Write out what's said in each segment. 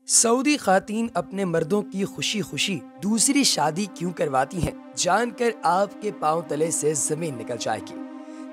سعودی خواتین اپنے مردوں کی خوشی خوشی دوسری شادی کیوں کرواتی ہیں، جان کر آپ کے پاؤں تلے سے زمین نکل جائے گی۔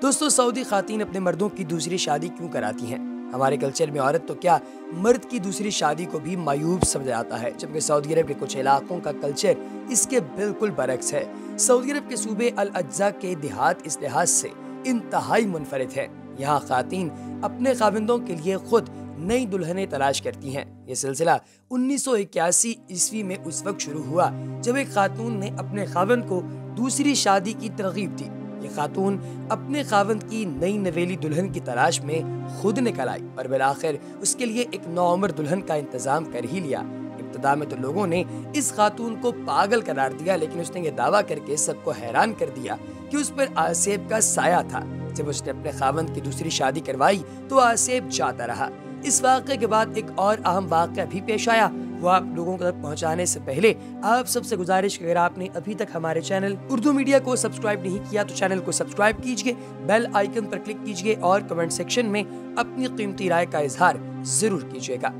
دوستو، سعودی خواتین اپنے مردوں کی دوسری شادی کیوں کراتی ہیں؟ ہمارے کلچر میں عورت تو کیا، مرد کی دوسری شادی کو بھی معیوب سمجھا جاتا ہے، جبکہ سعودی عرب کے کچھ علاقوں کا کلچر اس کے بالکل برعکس ہے۔ سعودی عرب کے صوبے الاجزا کے دیہات اس لحاظ سے انتہائی منفرد ہے۔ یہاں خواتین اپنے خاوندوں کے لیے خود نئی دلہنیں تلاش کرتی ہیں۔ یہ سلسلہ 1981 میں اس وقت شروع ہوا جب ایک خاتون نے اپنے خاوند کو دوسری شادی کی ترغیب دی۔ یہ خاتون اپنے خاوند کی نئی نویلی دلہن کی تلاش میں خود نکل آئی اور بالآخر اس کے لیے ایک نوعمر دلہن کا انتظام کر ہی لیا۔ ابتدا میں تو لوگوں نے اس خاتون کو پاگل قرار دیا، لیکن اس نے یہ دعویٰ کر کے سب کو حیران کر دیا کہ اس پر آسیب کا سایہ تھا۔ جب اس نے اپنے خاوند کی دوسری شادی کروائی تو آسیب جاتا رہا۔ اس واقعے کے بعد ایک اور اہم واقعہ بھی پیش آیا، وہ آپ لوگوں تک پہنچانے سے پہلے آپ سب سے گزارش کہ اگر آپ نے ابھی تک ہمارے چینل اردو میڈیا کو سبسکرائب نہیں کیا تو چینل کو سبسکرائب کیجئے، بیل آئیکن پر کلک کیجئے اور کمنٹ سیکشن میں اپنی قیمتی رائے کا اظہار ضرور کیجئے گا۔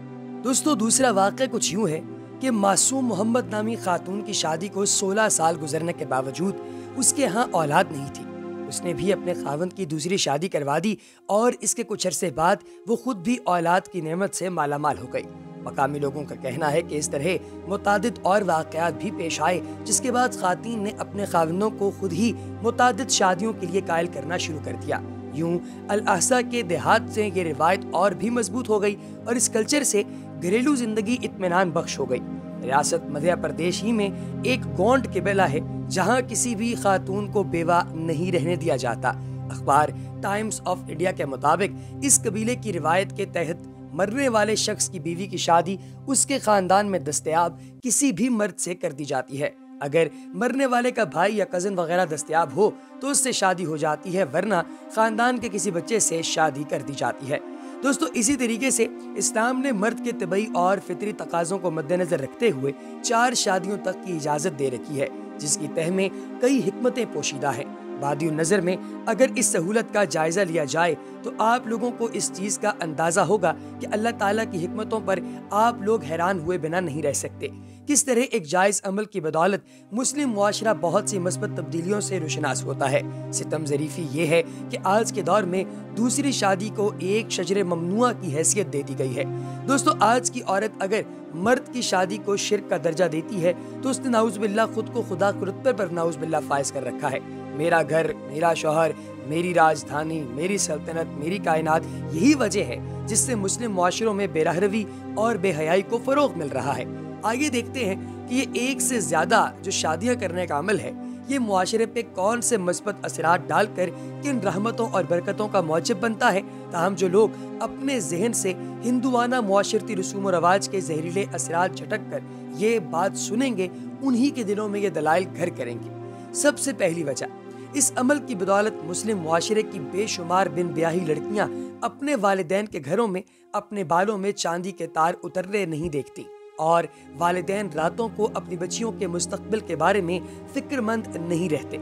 دوستو، دوسرا واقعہ کچھ یوں ہے کہ معصوم محمد نامی خاتون کی شادی کو 16 سال گزرنے کے باوجود اس کے ہاں اولاد نہیں تھی۔ اس نے بھی اپنے خاوند کی دوسری شادی کروا دی اور اس کے کچھ عرصے بعد وہ خود بھی اولاد کی نعمت سے مالا مال ہو گئی۔ مقامی لوگوں کا کہنا ہے کہ اس طرح متعدد اور واقعات بھی پیش آئے، جس کے بعد خواتین نے اپنے خاوندوں کو خود ہی متعدد شادیوں کے لیے قائل کرنا شروع کر دیا۔ یوں الاحسا کے دیہات سے یہ روایت اور بھی مضبوط ہو گئی اور اس کلچر سے گھریلو زندگی اطمینان بخش ہو گئی۔ ریاست مدھیہ پردیش ہی میں ایک گونڈ قبیلہ ہے جہاں کسی بھی خاتون کو بیوہ نہیں رہنے دیا جاتا۔ اخبار ٹائمز آف انڈیا کے مطابق اس قبیلے کی روایت کے تحت مرنے والے شخص کی بیوی کی شادی اس کے خاندان میں دستیاب کسی بھی مرد سے کر دی جاتی ہے۔ اگر مرنے والے کا بھائی یا کزن وغیرہ دستیاب ہو تو اس سے شادی ہو جاتی ہے، ورنہ خاندان کے کسی بچے سے شادی کر دی جاتی ہے۔ دوستو، اسی طریقے سے اسلام نے مرد کے طبعی اور فطری تقاضوں کو مد نظر رکھتے ہوئے 4 شادیوں تک کی اجازت دے رکھی ہے، جس کی تہ میں کئی حکمتیں پوشیدہ ہیں۔ بادی النظر میں اگر اس سہولت کا جائزہ لیا جائے تو آپ لوگوں کو اس چیز کا اندازہ ہوگا کہ اللہ تعالیٰ کی حکمتوں پر آپ لوگ حیران ہوئے بنا نہیں رہ سکتے۔ کس طرح ایک جائز عمل کی بدولت مسلم معاشرہ بہت سی مثبت تبدیلیوں سے روشناس ہوتا ہے۔ ستم ظریفی یہ ہے کہ آج کے دور میں دوسری شادی کو ایک شجر ممنوعہ کی حیثیت دے دی گئی ہے۔ دوستو، آج کی عورت اگر مرد کی شادی کو شرک کا درجہ دیتی ہے تو اس نے نعوذ باللہ خود کو خدا کے رتبے پر نعوذ باللہ فائز کر رکھا ہے۔ میرا گھر، میرا شوہر، میری راجدھانی، میری سلطنت، میری کائنات، یہی وجہ ہے جس سے مسلم معاشروں میں بے رحروی اور بے حیائی کو فروغ مل رہا ہے۔ آئیے دیکھتے ہیں کہ یہ ایک سے زیادہ جو شادیاں کرنے کا عمل ہے، یہ معاشرے پہ کون سے مثبت اثرات ڈال کر کن رحمتوں اور برکتوں کا موجب بنتا ہے۔ تاہم جو لوگ اپنے ذہن سے ہندوانہ معاشرتی رسوم و رواج کے زہریلے اثرات جھٹک کر یہ بات سنیں گے، انہی کے دلوں میں یہ دلائل گھر کریں گے۔ سب سے پہلی وجہ، اس عمل کی بدولت مسلم معاشرے کی بے شمار بن بیاہی لڑکیاں اپنے والدین کے گھروں میں اپنے بالوں میں چاندی کے تار اترنے نہیں دیکھتی، اور والدین راتوں کو اپنی بچیوں کے مستقبل کے بارے میں فکر مند نہیں رہتے۔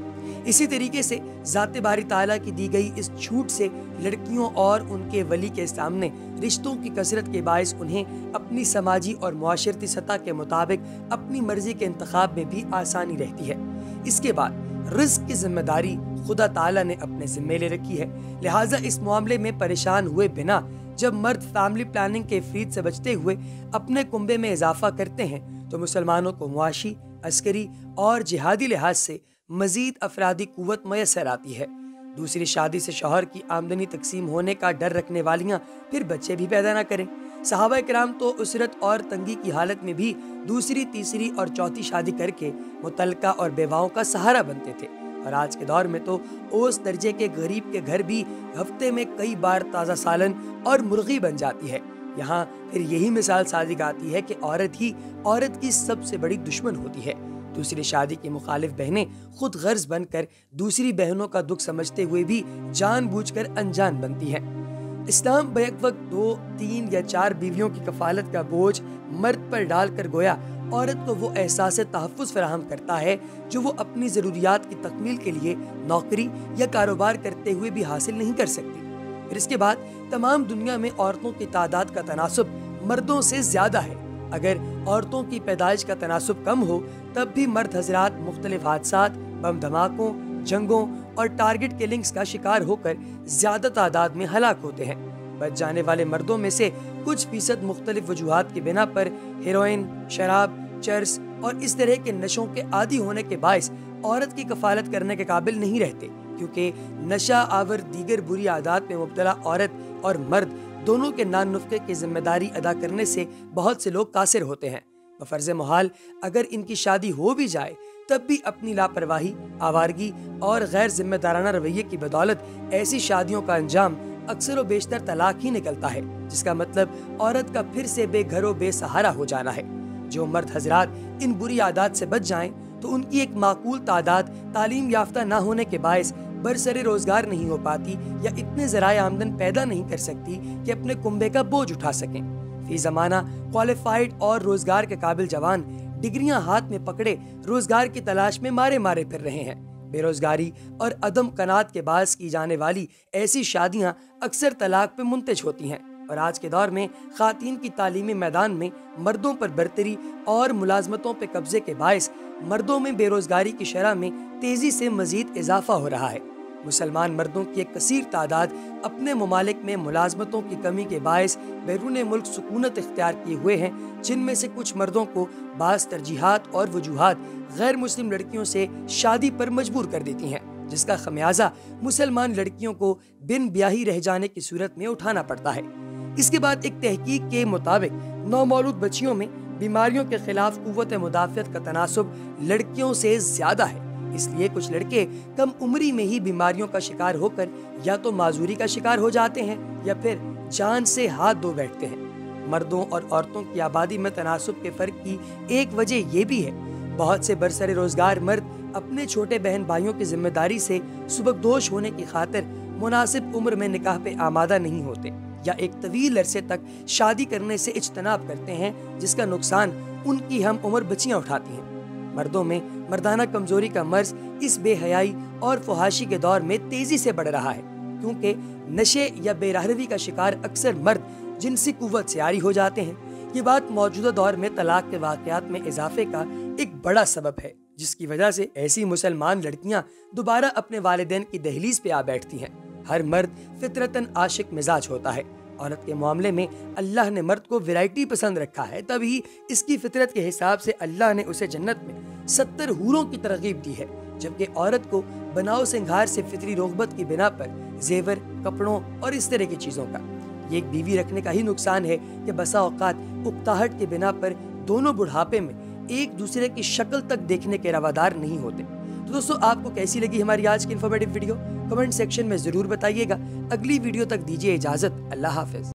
اسی طریقے سے ذات باری تعالیٰ کی دی گئی اس چھوٹ سے لڑکیوں اور ان کے ولی کے سامنے رشتوں کی کثرت کے باعث انہیں اپنی سماجی اور معاشرتی سطح کے مطابق اپنی مرضی کے انتخاب میں بھی آسانی رہتی ہے۔ اس کے بعد رزق کی ذمہ داری خدا تعالیٰ نے اپنے ذمے لے رکھی ہے، لہٰذا اس معاملے میں پریشان ہوئے بنا جب مرد فیملی پلاننگ کے افرید سے بچتے ہوئے اپنے کنبے میں اضافہ کرتے ہیں تو مسلمانوں کو معاشی، عسکری اور جہادی لحاظ سے مزید افرادی قوت میسر آتی ہے۔ دوسری شادی سے شوہر کی آمدنی تقسیم ہونے کا ڈر رکھنے والیاں پھر بچے بھی پیدا نہ کریں۔ صحابہ کرام تو اسرت اور تنگی کی حالت میں بھی دوسری، تیسری اور چوتھی شادی کر کے متعلقہ اور بیواؤں کا سہارا بنتے تھے، اور آج کے دور میں تو اوس درجے کے غریب کے گھر بھی ہفتے میں کئی بار تازہ سالن اور مرغی بن جاتی ہے۔ یہاں پھر یہی مثال صادق آتی ہے کہ عورت ہی عورت کی سب سے بڑی دشمن ہوتی ہے۔ دوسری شادی کی مخالف بہنیں خود غرض بن کر دوسری بہنوں کا دکھ سمجھتے ہوئے بھی جان بوجھ کر انجان بنتی ہیں۔ اسلام بیک وقت 2، 3 یا 4 بیویوں کی کفالت کا بوجھ مرد پر ڈال کر گویا عورت کو وہ احساس تحفظ فراہم کرتا ہے جو وہ اپنی ضروریات کی تکمیل کے لیے نوکری یا کاروبار کرتے ہوئے بھی حاصل نہیں کر سکتی۔ پھر اس کے بعد تمام دنیا میں عورتوں کی تعداد کا تناسب مردوں سے زیادہ ہے، اگر عورتوں کی پیدائش کا تناسب کم ہو تب بھی مرد حضرات مختلف حادثات، بم دھماکوں، جنگوں اور ٹارگٹ کلنگز کا شکار ہو کر زیادہ تعداد میں ہلاک ہوتے ہیں۔ بچ جانے والے مردوں میں سے کچھ فیصد مختلف وجوہات کی بنا پر ہیروئن، شراب، چرس اور اس طرح کے نشوں کے عادی ہونے کے باعث عورت کی کفالت کرنے کے قابل نہیں رہتے، کیونکہ نشہ آور دیگر بری عادات میں مبتلا عورت اور مرد دونوں کے نان نفقے کی ذمہ داری ادا کرنے سے بہت سے لوگ قاصر ہوتے ہیں۔ بفرض محال اگر ان کی شادی ہو بھی جائے تب بھی اپنی لاپرواہی، آوارگی اور غیر ذمہ دارانہ رویے کی بدولت ایسی شادیوں کا انجام اکثر و بیشتر طلاق ہی نکلتا ہے، جس کا مطلب عورت کا پھر سے بے گھر و بے سہارا ہو جانا ہے۔ جو مرد حضرات ان بری عادات سے بچ جائیں تو ان کی ایک معقول تعداد تعلیم یافتہ نہ ہونے کے باعث برسر روزگار نہیں ہو پاتی یا اتنے ذرائع آمدن پیدا نہیں کر سکتی کہ اپنے کنبے کا بوجھ اٹھا سکیں۔ فی زمانہ کوالیفائڈ اور روزگار کے قابل جوان ڈگریاں ہاتھ میں پکڑے روزگار کی تلاش میں مارے پھر رہے ہیں۔ بے روزگاری اور عدم قناعت کے باعث کی جانے والی ایسی شادیاں اکثر طلاق پہ منتج ہوتی ہیں، اور آج کے دور میں خواتین کی تعلیمی میدان میں مردوں پر برتری اور ملازمتوں پہ قبضے کے باعث مردوں میں بے روزگاری کی شرح میں تیزی سے مزید اضافہ ہو رہا ہے۔ مسلمان مردوں کی ایک کثیر تعداد اپنے ممالک میں ملازمتوں کی کمی کے باعث بیرون ملک سکونت اختیار کیے ہوئے ہیں، جن میں سے کچھ مردوں کو بعض ترجیحات اور وجوہات غیر مسلم لڑکیوں سے شادی پر مجبور کر دیتی ہیں، جس کا خمیازہ مسلمان لڑکیوں کو بن بیاہی رہ جانے کی صورت میں اٹھانا پڑتا ہے۔ اس کے بعد ایک تحقیق کے مطابق نومولود بچیوں میں بیماریوں کے خلاف قوت مدافعت کا تناسب لڑکیوں سے زیادہ ہے۔ اس لیے کچھ لڑکے کم عمری میں ہی بیماریوں کا شکار ہو کر یا تو معذوری کا شکار ہو جاتے ہیں یا پھر جان سے ہاتھ دھو بیٹھتے ہیں۔ مردوں اور عورتوں کی آبادی میں تناسب کے فرق کی ایک وجہ یہ بھی ہے، بہت سے برسر روزگار مرد اپنے چھوٹے بہن بھائیوں کی ذمہ داری سے سبکدوش ہونے کی خاطر مناسب عمر میں نکاح پہ آمادہ نہیں ہوتے یا ایک طویل عرصے تک شادی کرنے سے اجتناب کرتے ہیں، جس کا نقصان ان کی ہم عمر بچیاں اٹھاتی ہیں۔ مردوں میں مردانہ کمزوری کا مرض اس بے حیائی اور فحاشی کے دور میں تیزی سے بڑھ رہا ہے، کیونکہ نشے یا بے راہروی کا شکار اکثر مرد جنسی قوت سے عاری ہو جاتے ہیں۔ یہ بات موجودہ دور میں طلاق کے واقعات میں اضافے کا ایک بڑا سبب ہے، جس کی وجہ سے ایسی مسلمان لڑکیاں دوبارہ اپنے والدین کی دہلیز پہ آ بیٹھتی ہیں۔ ہر مرد فطرتاً عاشق مزاج ہوتا ہے۔ عورت کے معاملے میں اللہ نے مرد کو ویرائٹی پسند رکھا ہے، تبھی اس کی فطرت کے حساب سے اللہ نے اسے جنت میں 70 حوروں کی ترغیب دی ہے، جبکہ عورت کو بناؤ سنگھار سے فطری رغبت کی بنا پر زیور، کپڑوں اور اس طرح کی چیزوں کا۔ یہ ایک بیوی رکھنے کا ہی نقصان ہے کہ بسا اوقات اکتاہٹ کی بنا پر دونوں بڑھاپے میں ایک دوسرے کی شکل تک دیکھنے کے روادار نہیں ہوتے۔ تو دوستو، آپ کو کیسی لگی ہماری آج کی انفارمیٹیو ویڈیو؟ کمنٹ سیکشن میں ضرور بتائیے گا۔ اگلی ویڈیو تک دیجیے اجازت۔ اللہ حافظ۔